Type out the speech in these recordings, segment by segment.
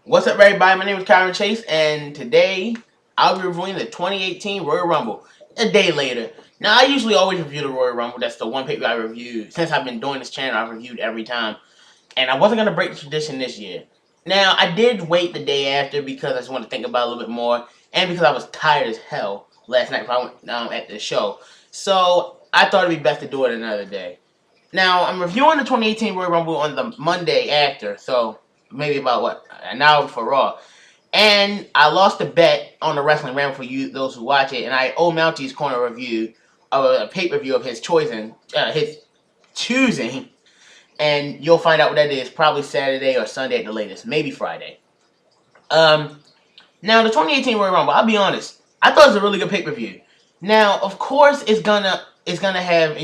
What's up, everybody? My name is Kyron Chase, and today I'll be reviewing the 2018 Royal Rumble. A day later. Now, I usually always review the Royal Rumble. That's the one paper I reviewed. Since I've been doing this channel, I've reviewed every time. And I wasn't going to break the tradition this year. Now, I did wait the day after because I just wanted to think about it a little bit more. And because I was tired as hell last night before I went at the show. So, I thought it'd be best to do it another day. Now, I'm reviewing the 2018 Royal Rumble on the Monday after. So, maybe about, an hour before Raw. And I lost a bet on the Wrestling Ramble for you, those who watch it, and I owe Mounty's Corner review of a pay-per-view of his choosing, and you'll find out what that is probably Saturday or Sunday at the latest, maybe Friday. Now the 2018 Royal Rumble, I'll be honest, I thought it was a really good pay-per-view. Now, of course, it's gonna have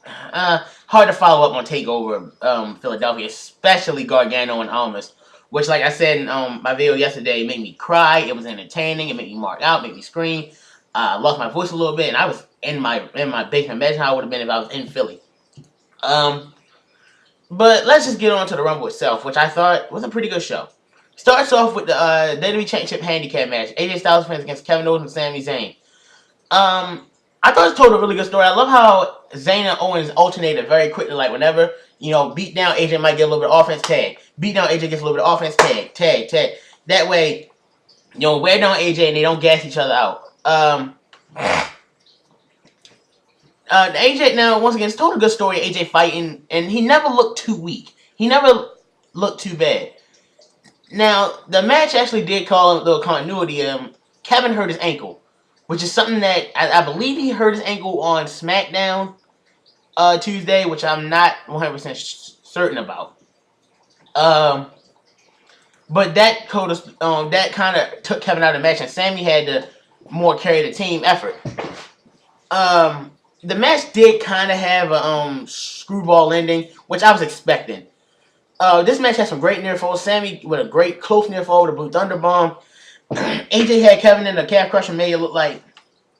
hard to follow up on Takeover Philadelphia, especially Gargano and Almas. Which, like I said in my video yesterday, it made me cry. It was entertaining. It made me mark out, made me scream. I lost my voice a little bit, and I was in my basement. Imagine how I would have been if I was in Philly. But let's just get on to the Rumble itself, which I thought was a pretty good show. Starts off with the WWE Championship Handicap match. AJ Styles defends against Kevin Owens and Sami Zayn. I thought it told a really good story. I love how Zayn and Owens alternated very quickly. Like, whenever, beat down, AJ might get a little bit of offense, tag. Beat down, AJ gets a little bit of offense, tag. That way, wear down AJ and they don't gas each other out. AJ, now, once again, it's told a good story, AJ fighting, and he never looked too weak. He never looked too bad. Now, the match actually did call a little continuity. Kevin hurt his ankle, which is something that I believe he hurt his ankle on SmackDown Tuesday, which I'm not 100% certain about. But that kind of took Kevin out of the match, and Sami had to more carry the team effort. The match did kind of have a screwball ending, which I was expecting. This match had some great near falls. Sami with a great close near fall with a Blue Thunder Bomb. AJ had Kevin in the calf crusher, made it look like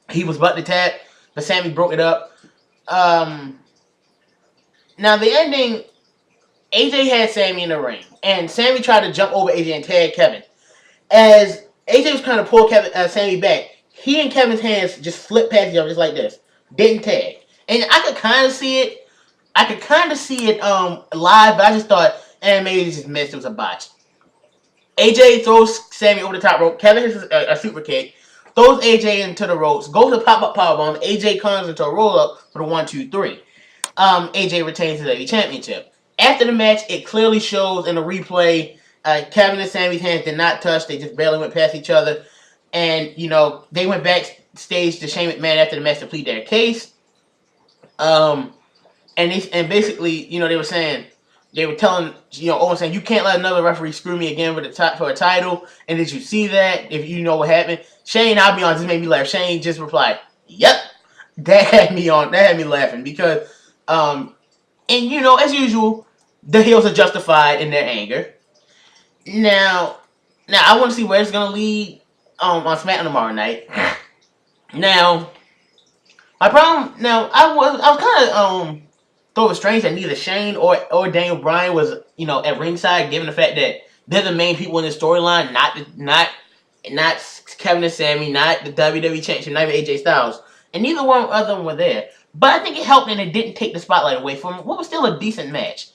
he was about to tap, but Sami broke it up. Now the ending, AJ had Sami in the ring, and Sami tried to jump over AJ and tag Kevin. As AJ was trying to pull Sami back, he and Kevin's hands just flipped past each other just like this. Didn't tag. And I could kind of see it. Live, but I just thought, maybe he just missed. It was a botch. AJ throws Sami over the top rope. Kevin hits a super kick. Throws AJ into the ropes. Goes to pop-up powerbomb. AJ comes into a roll-up for the 1-2-3. AJ retains the WWE Championship. After the match, it clearly shows in the replay, Kevin and Sami's hands did not touch. They just barely went past each other. And, they went backstage to Shane McMahon after the match to plead their case. And basically, they were telling, Owens saying, you can't let another referee screw me again for a title. And did you see that? If you know what happened. Shane, I'll be honest, this made me laugh. Shane just replied, yep. That had me laughing because, as usual, the heels are justified in their anger. Now I want to see where it's going to lead on SmackDown tomorrow night. Now, my problem, I was kind of, thought it was strange that neither Shane or Daniel Bryan was, at ringside, given the fact that they're the main people in the storyline, not Kevin and Sami, not the WWE Championship, not even AJ Styles. And neither one of them were there. But I think it helped and it didn't take the spotlight away from what was still a decent match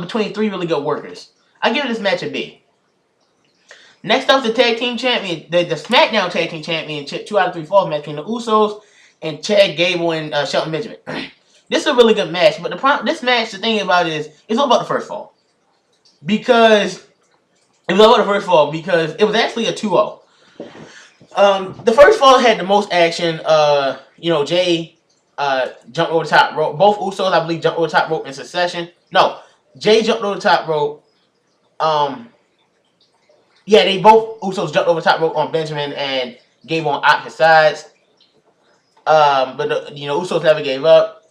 between three really good workers. I give this match a B. Next up, the Tag Team Champion, the SmackDown Tag Team Championship 2 out of 3 falls match between the Usos and Chad Gable and Shelton Benjamin. This is a really good match, but this match, the thing about it is, it's all about the first fall. Because it was actually a 2-0. The first fall had the most action. Jay jumped over the top rope. Both Usos, I believe, jumped over the top rope in succession. No, Jay jumped over the top rope. They both Usos jumped over the top rope on Benjamin and Gable on opposite sides. But the Usos never gave up.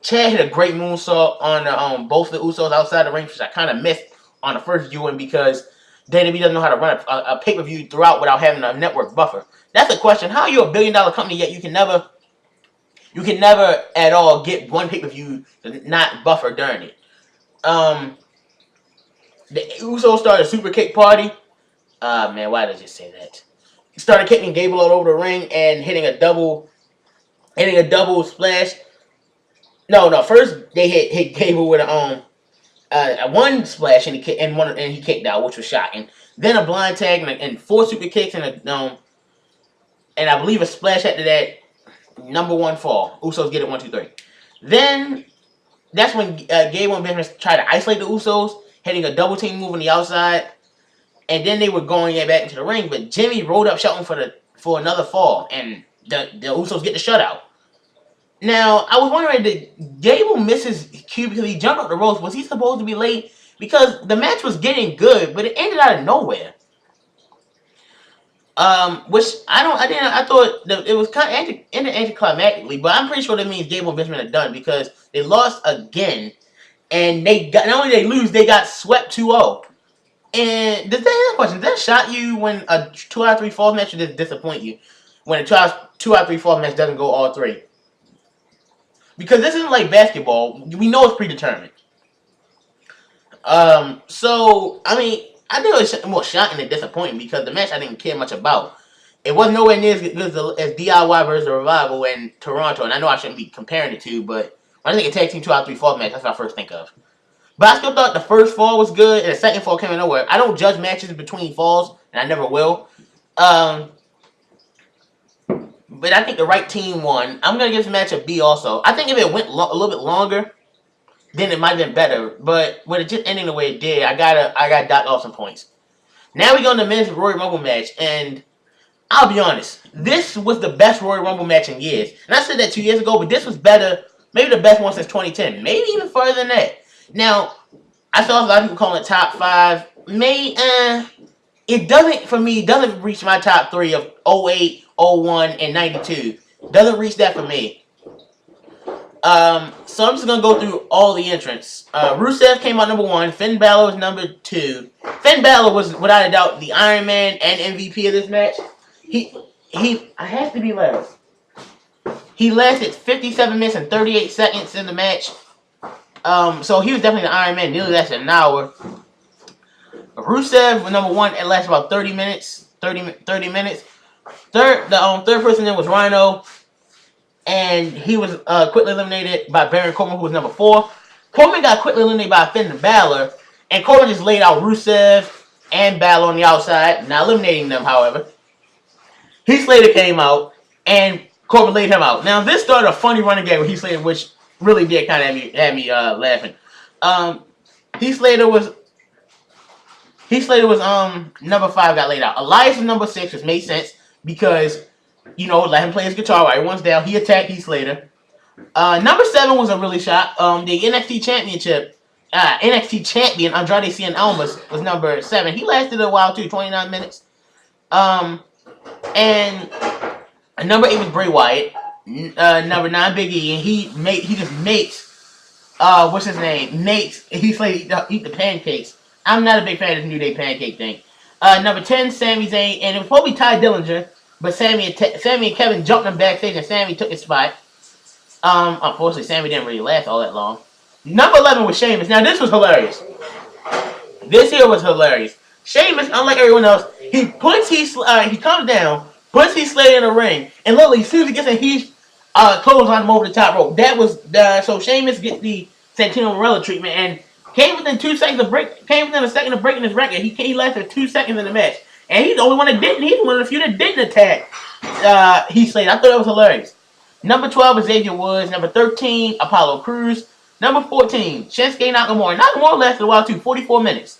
Chad hit a great moonsault on both the Usos outside the ring, which I kind of missed on the first viewing because WWE doesn't know how to run a pay-per-view throughout without having a network buffer. That's a question. How are you a billion-dollar company yet you can never at all get one pay-per-view to not buffer during it? The Usos started a super kick party. Man, why did I just say that? He started kicking Gable all over the ring and hitting a double splash. No. First they hit Gable with a one splash and he kicked out, which was shocking. Then a blind tag and 4 super kicks and I believe a splash after that. Number 1 fall. Usos get it 1, 2, 3. Then that's when Gable and Benjamin tried to isolate the Usos, hitting a double team move on the outside, and then they were going back into the ring. But Jimmy rolled up Shelton for another fall, and the Usos get the shutout. Now I was wondering, did Gable miss his cue because he jumped up the ropes? Was he supposed to be late? Because the match was getting good, but it ended out of nowhere. Which I thought that it was kind of ended anticlimactically, but I'm pretty sure that means Gable and Benjamin are done because they lost again, and they got not only they lose, they got swept 2-0. And does that question? Does that shock you when a 2 out of 3 falls match, or does it disappoint you when a 2 out of 3 falls match doesn't go all 3? Because this isn't like basketball. We know it's predetermined. So I mean, I think it was more shocking than disappointing because the match I didn't care much about. It wasn't nowhere near as good as DIY versus the Revival in Toronto, and I know I shouldn't be comparing the two, but when I think a tag team 2 out of 3 falls match, that's what I first think of. But I still thought the first fall was good, and the second fall came out of nowhere. I don't judge matches between falls, and I never will. But I think the right team won. I'm going to give this match a B also. I think if it went a little bit longer, then it might have been better. But with it just ending the way it did, I got docked off some points. Now we go to the men's Royal Rumble match, and I'll be honest, this was the best Royal Rumble match in years. And I said that 2 years ago, but this was better, maybe the best one since 2010. Maybe even further than that. Now, I saw a lot of people calling it top 5. It doesn't reach my top 3 of 08, 01, and 92. Doesn't reach that for me. So I'm just going to go through all the entrants. Rusev came out number 1. Finn Balor was number 2. Finn Balor was, without a doubt, the Iron Man and MVP of this match. I have to be last. He lasted 57 minutes and 38 seconds in the match. So he was definitely the Iron Man. Nearly lasted an hour. Rusev was number 1. It lasted about 30 minutes. 30 minutes. Third person in was Rhino. And he was quickly eliminated by Baron Corbin, who was number 4. Corbin got quickly eliminated by Finn Balor. And Corbin just laid out Rusev and Balor on the outside. Not eliminating them, however. Heath Slater came out. And Corbin laid him out. Now, this started a funny running game with Heath Slater, which really did kind of have me laughing. Heath Slater was number 5, got laid out. Elias was number 6, which made sense because, you know, let him play his guitar while everyone's down. He attacked Heath Slater. Number 7 was a really shot. The NXT champion Andrade Cien Almas was number 7. He lasted a while too, 29 minutes. And number 8 was Bray Wyatt. Number 9, Big E, and he just makes what's his name? Makes Heath Slater eat the pancakes. I'm not a big fan of the New Day pancake thing. Number 10, Sami Zayn, and it was probably Ty Dillinger, but Sami and Kevin jumped him backstage, and Sami took his spot. Unfortunately, Sami didn't really last all that long. Number 11 was Sheamus. Now this was hilarious. This here was hilarious. Sheamus, unlike everyone else, he comes down, puts Heath Slater in the ring, and literally as soon as he gets in, he clothesline him over the top rope. That was so Sheamus gets the Santino Marella treatment, and came within a second of breaking his record. He lasted 2 seconds in the match, and he's the only one that didn't. He's one of the few that didn't attack Heath Slater. I thought that was hilarious. Number 12 is Xavier Woods. Number 13, Apollo Crews. Number 14, Shinsuke Nakamura. Nakamura lasted a while too, 44 minutes.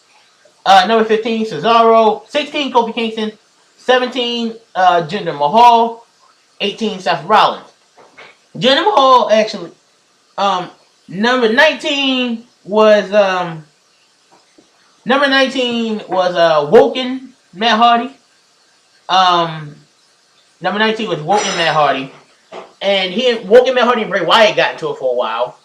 Number 15, Cesaro. 16, Kofi Kingston. 17, Jinder Mahal. 18, Seth Rollins. Jinder Mahal actually. Number 19 was Woken Matt Hardy. Number 19 was Woken Matt Hardy. And Woken Matt Hardy and Bray Wyatt got into it for a while.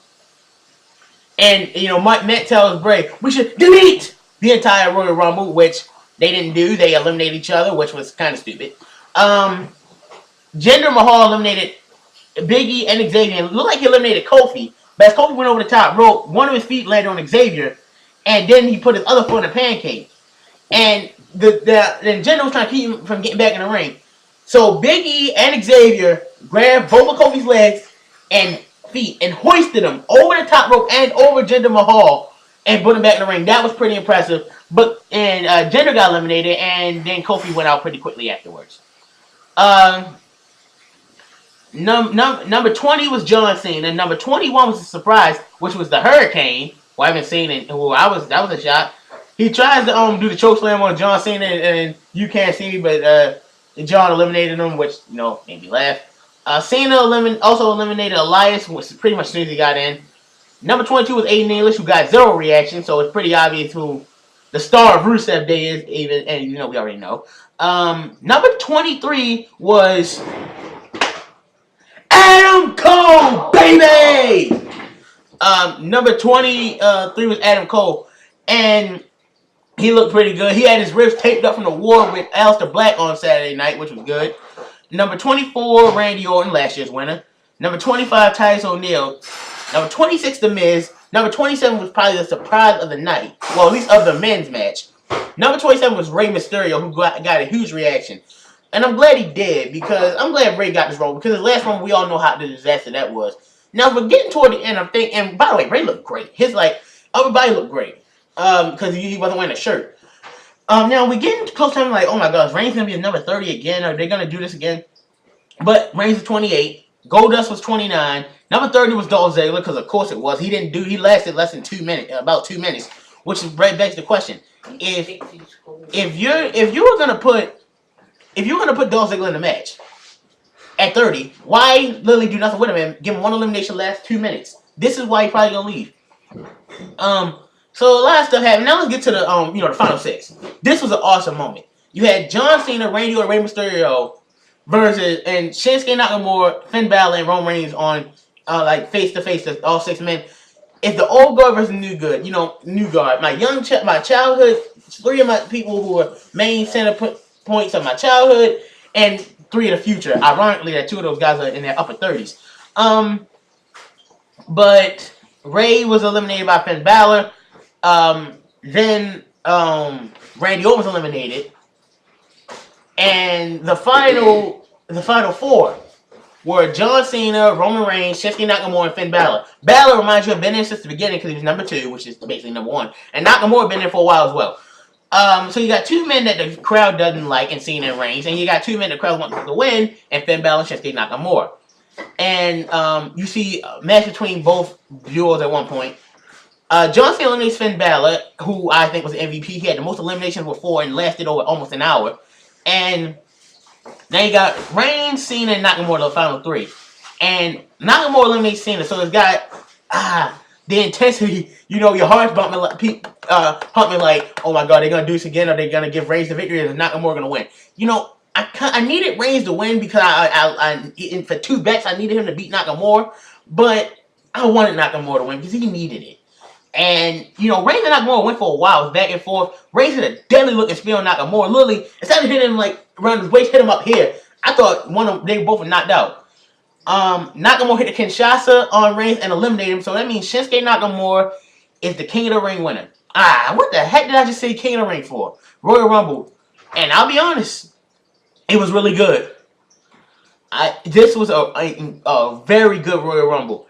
And, you know, Matt tells Bray, we should delete the entire Royal Rumble, which they didn't do. They eliminated each other, which was kind of stupid. Jinder Mahal eliminated Big E and Xavier. It looked like he eliminated Kofi. But as Kofi went over the top rope, one of his feet landed on Xavier. And then he put his other foot in a pancake. and then Jinder was trying to keep him from getting back in the ring. So Big E and Xavier grabbed both of Kofi's legs and feet and hoisted him over the top rope and over Jinder Mahal and put him back in the ring. That was pretty impressive. But Jinder got eliminated, and then Kofi went out pretty quickly afterwards. Number 20 was John Cena, and number 21 was a surprise, which was the Hurricane. Who I haven't seen it. That was a shot. He tried to do the chokeslam on John Cena, and you can't see me, but John eliminated him, which made me laugh. Cena also eliminated Elias, which pretty much as soon as he got in. Number 22 was Aiden English, who got 0 reaction, so it's pretty obvious who the star of Rusev Day is, even, and we already know. Number 23 was Adam Cole, baby! Number 23 was Adam Cole, and he looked pretty good. He had his ribs taped up from the war with Aleister Black on Saturday night, which was good. Number 24, Randy Orton, last year's winner. Number 25, Titus O'Neil. Number 26, The Miz. Number 27 was probably the surprise of the night. Well, at least of the men's match. Number 27 was Rey Mysterio, who got a huge reaction. And I'm glad he did, because I'm glad Rey got this role, because his last one, we all know how the disaster that was. Now, we're getting toward the end, I'm thinking, and by the way, Rey looked great. His, upper body looked great, because he wasn't wearing a shirt. Now, we're getting close to him, like, oh my gosh, Reigns going to be number 30 again, are they going to do this again? But Reigns was 28, Goldust was 29, number 30 was Dolph Ziggler, because of course it was. He lasted less than 2 minutes, about 2 minutes, which begs the question. If you were gonna put Dolph Ziggler in the match at 30, why literally do nothing with him and give him one elimination last 2 minutes? This is why he's probably gonna leave. So a lot of stuff happened. Now let's get to the the final 6. This was an awesome moment. You had John Cena, Randy Orton, Rey Mysterio versus and Shinsuke Nakamura, Finn Balor, and Roman Reigns on face to face, all 6 men. It's the old guard versus new good. New guard. My childhood, 3 of my people who were main center points of my childhood, and 3 of the future. Ironically, that 2 of those guys are in their upper 30s. But Ray was eliminated by Finn Balor. Then Randy Orton was eliminated, and the final 4 were John Cena, Roman Reigns, Shinsuke Nakamura, and Finn Balor. Balor, reminds you, have been there since the beginning because he was number 2, which is basically number 1, and Nakamura been there for a while as well. So you got 2 men that the crowd doesn't like, in Cena and Reigns, and you got 2 men the crowd wants to win, and Finn Balor and Shinsuke Nakamura. And you see a match between both duos at one point. John Cena eliminates Finn Balor, who I think was the MVP. He had the most eliminations before and lasted over almost an hour. And now you got Reigns, Cena, and Nakamura, the final 3. And Nakamura eliminates Cena, so it's got the intensity. Your heart's bumping like, oh my god, they're gonna do this again, or they're gonna give Reigns the victory, and Nakamura gonna win. I needed Reigns to win because I for 2 bets I needed him to beat Nakamura, but I wanted Nakamura to win because he needed it. And Reigns and Nakamura went for a while, it was back and forth. Reigns had a deadly looking spear on Nakamura. Literally, instead of hitting him around his waist, hit him up here. I thought they both were knocked out. Nakamura hit the Kinshasa on Reigns and eliminated him. So that means Shinsuke Nakamura is the King of the Ring winner. What the heck did I just say King of the Ring for? Royal Rumble. And I'll be honest, it was really good. This was a very good Royal Rumble.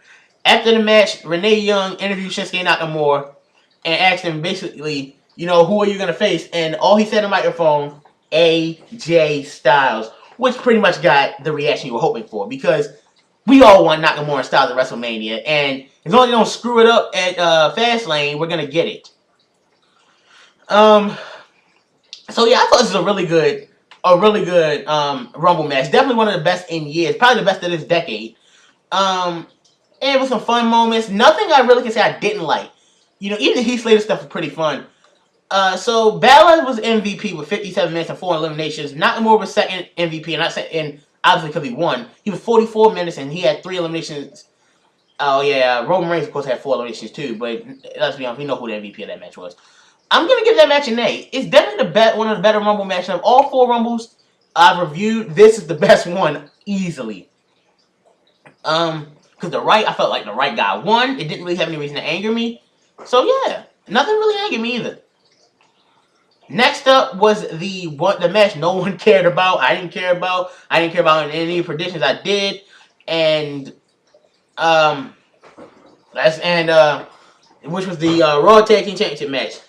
After the match, Renee Young interviewed Shinsuke Nakamura and asked him basically, who are you going to face? And all he said on the microphone, AJ Styles, which pretty much got the reaction you were hoping for, because we all want Nakamura and Styles at WrestleMania, and as long as they don't screw it up at Fastlane, we're going to get it. So yeah, I thought this was a really good Rumble match. Definitely one of the best in years, probably the best of this decade. And it was some fun moments. Nothing I really can say I didn't like. Even the Heath Slater stuff was pretty fun. So Balor was MVP with 57 minutes and 4 eliminations. Nakamura was second MVP, and obviously because he won. He was 44 minutes and he had 3 eliminations. Oh yeah, Roman Reigns of course had 4 eliminations too. But let's be honest, we know who the MVP of that match was. I'm gonna give that match an A. It's definitely one of the better Rumble matches of all 4 Rumbles I've reviewed. This is the best one easily. Because I felt like the right guy won. It didn't really have any reason to anger me. So yeah, nothing really angered me either. Next up was the match no one cared about. I didn't care about. I didn't care about any predictions I did, and that's which was the Raw Tag Team Championship match.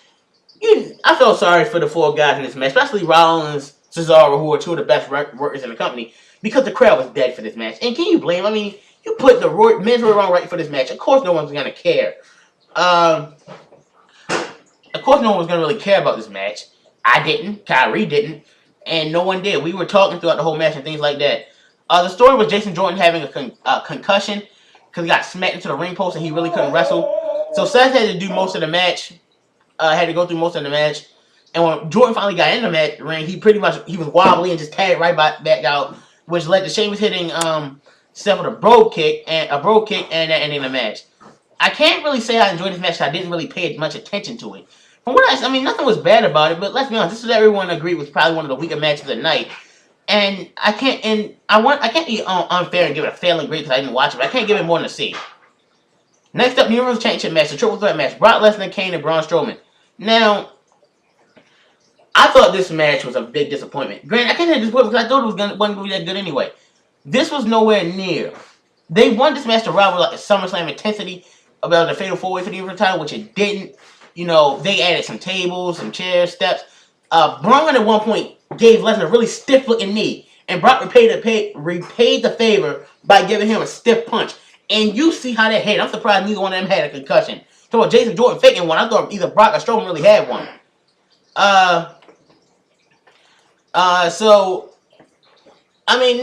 I felt sorry for the four guys in this match, especially Rollins, Cesaro, who are two of the best workers in the company, because the crowd was dead for this match. And can you blame? I mean, you put the men's Royal Rumble right for this match. Of course, no one's gonna care. Of course, no one was gonna really care about this match. I didn't. Kyrie didn't, and no one did. We were talking throughout the whole match and things like that. The story was Jason Jordan having a concussion because he got smacked into the ring post and he really couldn't wrestle. So Seth had to do most of the match. Had to go through most of the match. And when Jordan finally got in the ring, he was wobbly and just tagged right back out, which led to Sheamus hitting Seth with a brogue kick and that ending the match. I can't really say I enjoyed this match. I didn't really pay much attention to it. From what I mean, nothing was bad about it, but let's be honest, this was everyone agreed was probably one of the weaker matches of the night. And I can't be unfair and give it a failing grade because I didn't watch it, but I can't give it more than a C. Next up, the Universal Championship match, the Triple Threat match, Brock Lesnar, Kane, and Braun Strowman. Now, I thought this match was a big disappointment. Granted, I can't say disappointment because I thought it wasn't going to be that good anyway. This was nowhere near. They won this match to Raw with like a SummerSlam intensity about the Fatal 4-Way for the Universal title, which it didn't. You know, they added some tables, some chairs, steps. Braun at one point gave Lesnar a really stiff-looking knee, and Brock repaid the favor by giving him a stiff punch. And you see how that hit. I'm surprised neither one of them had a concussion. So Jason Jordan faking one, I thought either Brock or Strowman really had one. So, I mean,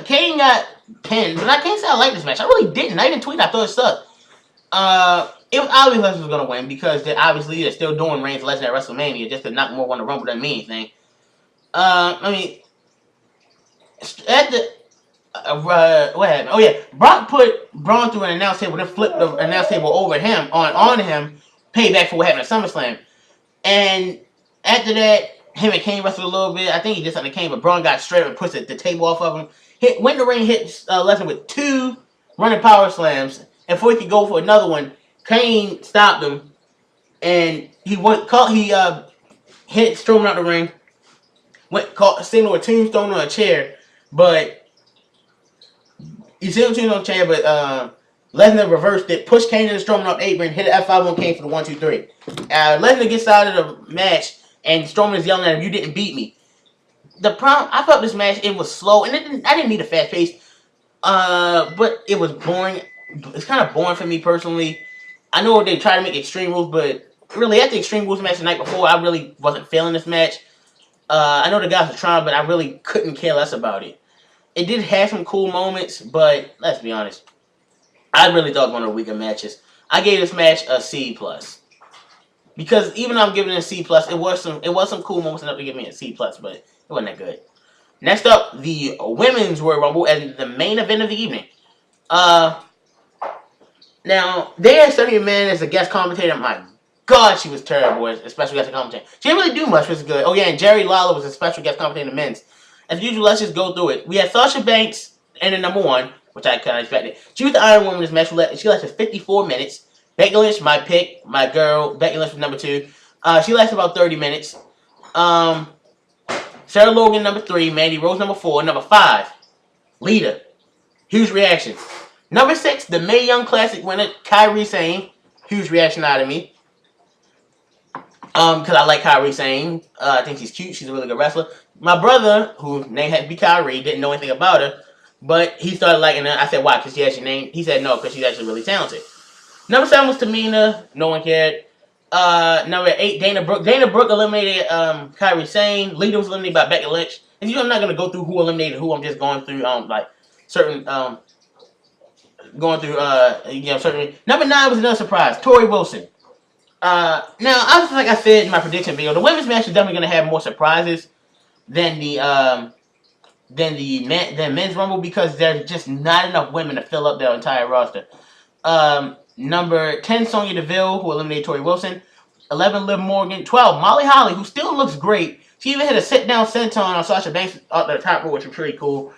Kane got pinned, but I can't say I like this match. I really didn't. I even tweeted I thought it sucked. It was obvious Lesnar was going to win because they're still doing Reigns Lesnar at WrestleMania just to knock more on the Rumble doesn't mean anything. I mean, at the what happened? Oh yeah, Brock put Braun through an announce table, then flipped the announce table over him on him, payback for what happened at SummerSlam. And after that, him and Kane wrestled a little bit. I think he did something to Kane, but Braun got straight up and pushed the table off of him. Went in the ring, hit Lesnar with 2 running power slams, and before he could go for another one, Kane stopped him, and he hit Strowman out the ring. Signal a tombstone on a chair, but Lesnar reversed it, pushed Kane to the Strowman off the apron, hit an F5 on Kane for the 1-2-3. Lesnar gets out of the match, and Strowman is yelling at him, "You didn't beat me." I felt this match, it was slow, and I didn't need a fast pace, but it was boring. It's kind of boring for me personally. I know they try to make Extreme Rules, but really, at the Extreme Rules match the night before, I really wasn't feeling this match. I know the guys were trying, but I really couldn't care less about it. It did have some cool moments, but let's be honest, I really thought it was one of the weaker matches. I gave this match a C+. Because even though I'm giving it a C+, it was some cool moments enough to give me a C+, but it wasn't that good. Next up, the Women's Royal Rumble and the main event of the evening. Now, they had Stephanie McMahon as a guest commentator. My God, she was terrible as a special guest commentator. She didn't really do much, which was good. Oh yeah, and Jerry Lawler was a special guest commentator in the men's. As usual, let's just go through it. We had Sasha Banks in the number 1, which I kind of expected. She was the Iron Woman in this match. She lasted 54 minutes. Becky Lynch, my pick, my girl. Becky Lynch was number 2. She lasted about 30 minutes. Sarah Logan, number 3. Mandy Rose, number 4. Number 5, Lita. Huge reaction. Number 6, the Mae Young Classic winner, Kairi Sane. Huge reaction out of me. Because I like Kairi Sane. I think she's cute. She's a really good wrestler. My brother, whose name had to be Kairi, didn't know anything about her. But he started liking her. I said, why? Because she has your name? He said, no, because she's actually really talented. Number 7 was Tamina. No one cared. Number 8, Dana Brooke. Dana Brooke eliminated Kairi Sane. Lita was eliminated by Becky Lynch. And I'm not going to go through who eliminated who. I'm just going through certain... certain... Number 9 was another surprise. Tori Wilson. Now, like I said in my prediction video, the women's match is definitely going to have more surprises than the men's rumble because there's just not enough women to fill up their entire roster. Number 10, Sonya Deville, who eliminated Tori Wilson. 11, Liv Morgan. 12, Molly Holly, who still looks great. She even hit a sit-down senton on Sasha Banks at the top row, which was pretty cool.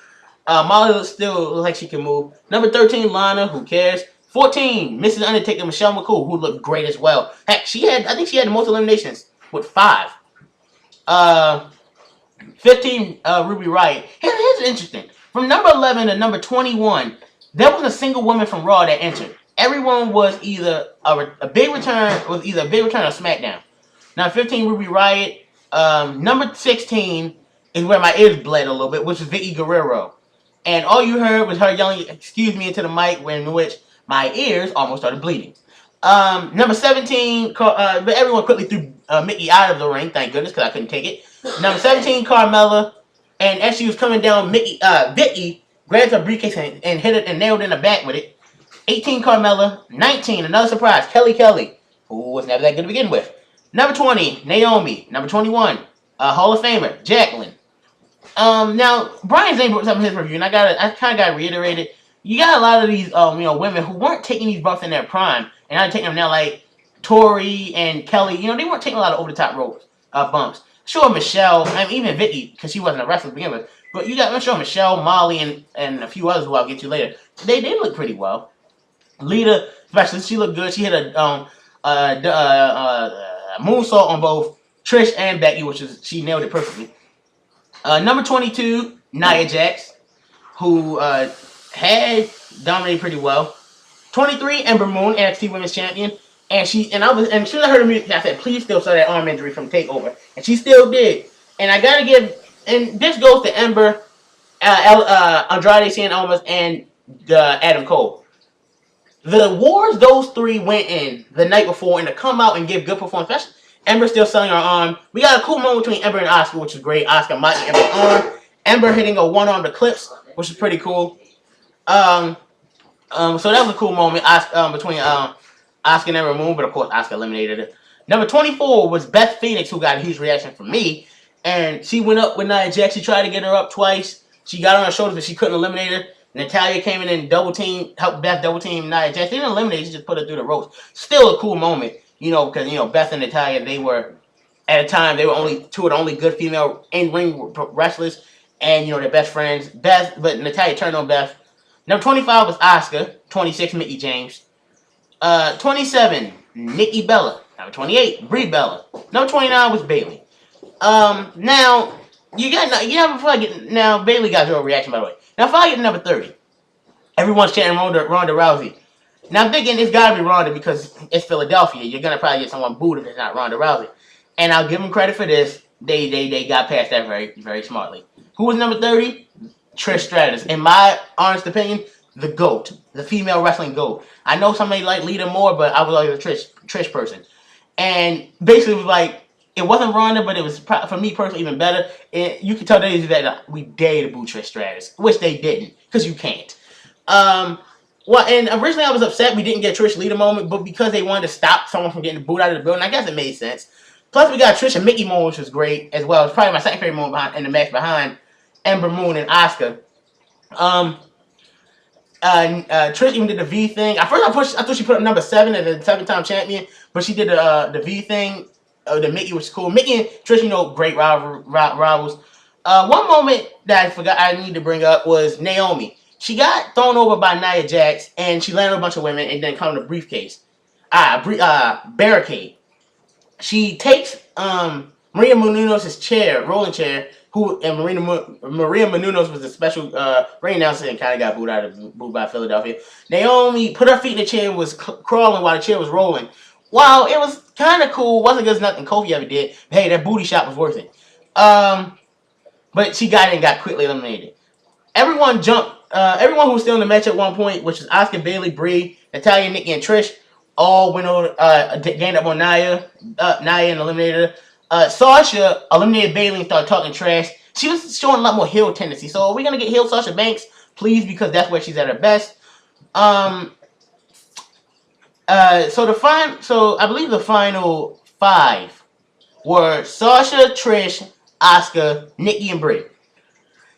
Molly still looks like she can move. Number 13, Lana, who cares? 14, Mrs. Undertaker, Michelle McCool, who looked great as well. Heck, I think she had the most eliminations with 5. Uh, 15, Ruby Riott. Here's interesting. From number 11 to number 21, there was a single woman from Raw that entered. Everyone was either a big return, or SmackDown. Now 15, Ruby Riott. Number 16 is where my ears bled a little bit, which is Vicky Guerrero. And all you heard was her yelling, "Excuse me," into the mic, in which my ears almost started bleeding. Number 17, but everyone quickly threw Mickey out of the ring, thank goodness, because I couldn't take it. Number 17, Carmella, and as she was coming down, Vicky grabbed her briefcase and hit it and nailed in the back with it. 18, Carmella. 19, another surprise, Kelly, who was never that good to begin with. Number 20, Naomi. Number 21, Hall of Famer, Jacqueline. Now Brian Zane brought up in his review, and I kind of got to reiterate it. You got a lot of these, women who weren't taking these bumps in their prime, and I'm taking them now, like Tori and Kelly. They weren't taking a lot of over the top ropes bumps. Sure, Michelle, even Vicky, because she wasn't a wrestler to begin with. But you got Michelle, Molly, and a few others who I'll get to later. They did look pretty well. Lita, especially, she looked good. She hit a moonsault on both Trish and Becky, she nailed it perfectly. Number 22, Nia Jax, who had dominated pretty well. 23, Ember Moon, NXT Women's Champion, and as soon as I heard her music, I said, "Please still sell that arm injury from Takeover," and she still did. And I gotta give, and this goes to Ember, Andrade Cien Almas, and Adam Cole. The wars those three went in the night before, and to come out and give good performance, especially Ember still selling her arm. We got a cool moment between Ember and Asuka, which is great. Asuka mighty Ember's arm. Ember hitting a one-armed eclipse, which is pretty cool. So that was a cool moment between Asuka and Ember Moon, but of course Asuka eliminated it. Number 24 was Beth Phoenix, who got a huge reaction from me, and she went up with Nia Jax. She tried to get her up twice. She got on her shoulders, but she couldn't eliminate her. Natalya came in and helped Beth double team Nia Jax. They didn't eliminate her, she just put her through the ropes. Still a cool moment, because Beth and Natalya, they were at a time they were only two of the only good female in-ring wrestlers, and they're best friends. But Natalya turned on Beth. Number 25 was Asuka. 26, Mickie James. 27, Nikki Bella. Number 28, Brie Bella. Number 29 was Bayley. Now Bayley got your reaction, by the way. Now if I get to number 30, everyone's chanting Ronda Rousey. Now I'm thinking it's gotta be Ronda because it's Philadelphia. You're gonna probably get someone booed if it's not Ronda Rousey. And I'll give them credit for this. They got past that very, very smartly. Who was number 30? Trish Stratus. In my honest opinion, the GOAT. The female wrestling GOAT. I know somebody like Lita more, but I was always a Trish person. And basically it was like, it wasn't Ronda, but it was, for me personally, even better. You can tell that we dared to boo Trish Stratus, which they didn't, because you can't. And originally I was upset we didn't get a Trish Lita moment, but because they wanted to stop someone from getting booed out of the building, I guess it made sense. Plus, we got Trish and Mickie moment, which was great as well. It's probably my second favorite moment in the match behind Ember Moon and Asuka. Trish even did the V thing. At first, I thought she put up number 7 as a 7-time champion, but she did the V thing. The Mickie was cool. Mickie and Trish, great rivals. One moment that I forgot I need to bring up was Naomi. She got thrown over by Nia Jax, and she landed on a bunch of women, and then come to briefcase. Barricade. She takes Maria Menounos' chair, rolling chair, and Maria Menounos was a special ring announcer and kind of got booed by Philadelphia. Naomi put her feet in the chair, was crawling while the chair was rolling. While it was kind of cool, wasn't good as nothing Kofi ever did. Hey, that booty shot was worth it. But she got in and got quickly eliminated. Everyone jumped. Everyone who was still in the match at one point, which was Asuka, Bayley, Brie, Natalya, Nikki, and Trish, all went over, gained up on Nia and eliminated her. Sasha eliminated Bayley and started talking trash. She was showing a lot more heel tendency. So are we going to get heel Sasha Banks? Please, because that's where she's at her best. So I believe the final 5 were Sasha, Trish, Asuka, Nikki, and Brie.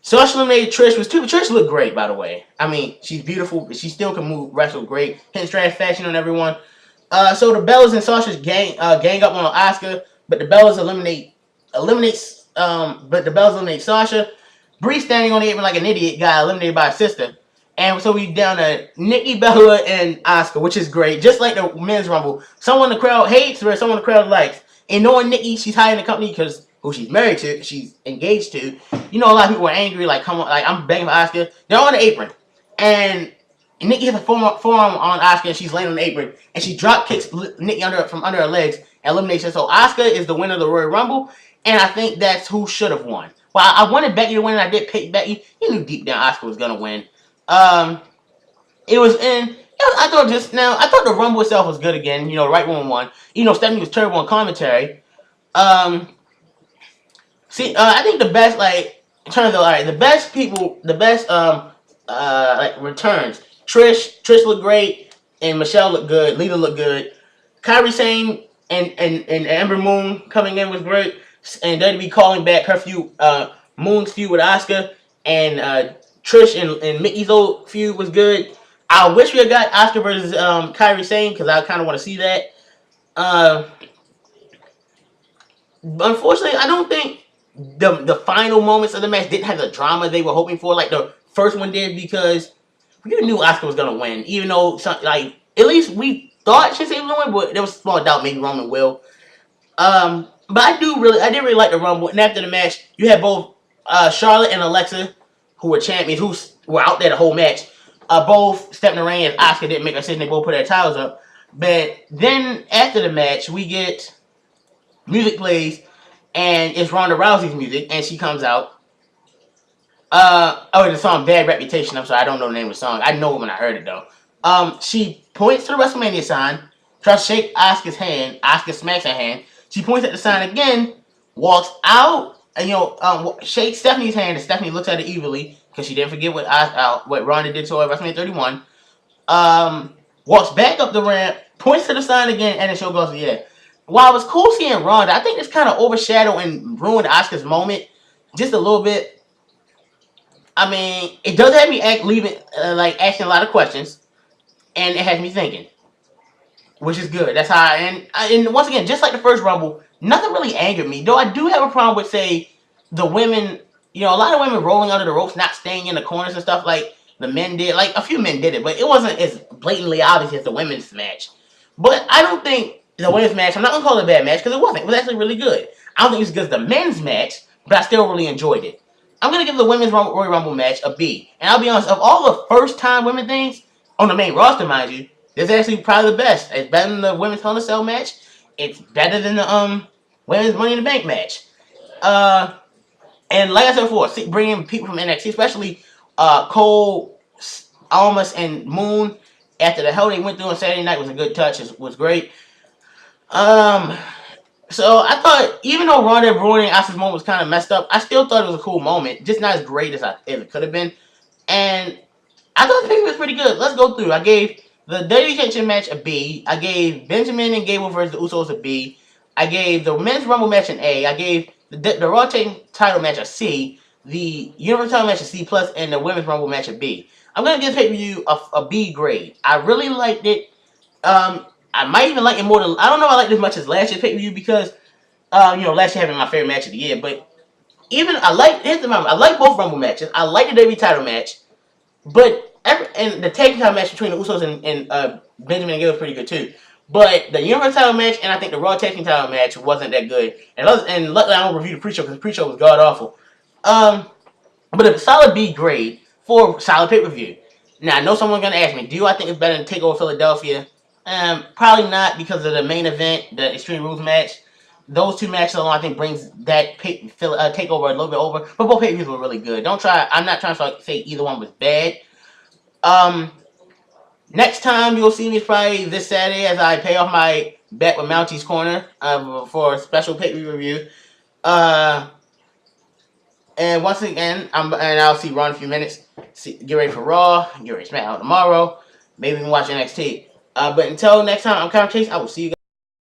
Sasha eliminated Trish. Trish looked great, by the way. I mean, she's beautiful, but she still can wrestle great. Hitting trash fashion on everyone. So the Bellas and Sasha gang up on Asuka, but the Bellas eliminate Sasha. Brie standing on the apron like an idiot got eliminated by her sister. And so we down to Nikki, Bella, and Asuka, which is great. Just like the men's rumble. Someone the crowd hates, or someone the crowd likes. And knowing Nikki, she's high in the company because who she's married to, she's engaged to. You know, a lot of people were angry, like, come on, like, I'm begging for Asuka. They're on the apron, and Nikki hits a forearm on Asuka, and she's laying on the apron, and she drop kicks Nikki from under her legs, and elimination. So Asuka is the winner of the Royal Rumble, and I think that's who should have won. Well, I wanted Becky to win, and I did pick Becky. You knew deep down Asuka was gonna win. It was in. I thought the Rumble itself was good again. You know, the right one won. You know, Stephanie was terrible on commentary. I think the best, like, in terms of, the best people, the best like returns. Trish looked great, and Michelle looked good. Lita looked good. Kairi Sane and Ember Moon coming in was great, and WWE calling back her feud, Moon's feud with Asuka, and Trish and Mickey's old feud was good. I wish we had got Asuka versus Kairi Sane, because I kind of want to see that. Unfortunately, I don't think the final moments of the match didn't have the drama they were hoping for, like the first one did, because we knew Asuka was gonna win, even though at least we thought Shinsuke was gonna win, but there was small doubt maybe Roman will. But I did really like the Rumble, and after the match, you had both Charlotte and Alexa, who were champions, who were out there the whole match. Both stepped in the ring, and Asuka didn't make a decision. They both put their titles up. But then after the match, we get music plays, and it's Ronda Rousey's music, and she comes out. The song Bad Reputation. I'm sorry, I don't know the name of the song. I know it when I heard it, though. She points to the WrestleMania sign, tries to shake Asuka's hand. Asuka smacks her hand. She points at the sign again, walks out, and shakes Stephanie's hand, and Stephanie looks at it evilly, because she didn't forget what Ronda did to her at WrestleMania 31. Walks back up the ramp, points to the sign again, and the show goes, yeah. While it was cool seeing Ronda, I think this kind of overshadowed and ruined Asuka's moment just a little bit. I mean, it does have me asking a lot of questions, and it has me thinking, which is good. That's how and once again, just like the first Rumble, nothing really angered me. Though I do have a problem with, say, the women, a lot of women rolling under the ropes, not staying in the corners and stuff like the men did. Like, a few men did it, but it wasn't as blatantly obvious as the women's match. But I don't think the women's match, I'm not going to call it a bad match, because it wasn't. It was actually really good. I don't think it's as good as the men's match, but I still really enjoyed it. I'm going to give the women's Royal Rumble match a B. And I'll be honest, of all the first-time women things, on the main roster, mind you, this is actually probably the best. It's better than the women's Hell in a Cell match. It's better than the women's Money in the Bank match. And like I said before, bringing people from NXT, especially Cole, Almas, and Moon, after the hell they went through on Saturday night, was a good touch. It was great. So I thought, even though Ronda ruining Asuka's moment was kind of messed up, I still thought it was a cool moment. Just not as great as it could have been. And I thought the picture was pretty good. Let's go through. I gave the WWE Championship match a B. I gave Benjamin and Gable versus the Usos a B. I gave the Men's Rumble match an A. I gave the Raw title match a C. The Universal title match a C+, and the Women's Rumble match a B. I'm going to give pay-per-view a B grade. I really liked it. I might even like it more than, I don't know if I liked it as much as last year's pay-per-view, because, last year having my favorite match of the year, but I like both Rumble matches. I like the WWE title match, but and the tag title match between the Usos and Benjamin and Gable was pretty good too. But the Universal title match and I think the Raw tag team title match wasn't that good. And luckily I don't review the pre-show, because the pre-show was god-awful. But a solid B grade for solid pay-per-view. Now, I know someone's going to ask me, do I think it's better than TakeOver Philadelphia? Probably not, because of the main event, the Extreme Rules match. Those two matches alone, I think, brings that TakeOver a little bit over. But both pay-per-views were really good. I'm not trying to say either one was bad. Next time you'll see me is probably this Saturday, as I pay off my bet with Mounties Corner for a special pay-per-view review. And once again, I'll see Raw in a few minutes. Get ready for Raw. Get ready for SmackDown tomorrow. Maybe even watch NXT. But until next time, I'm Kyle Chase. I will see you guys.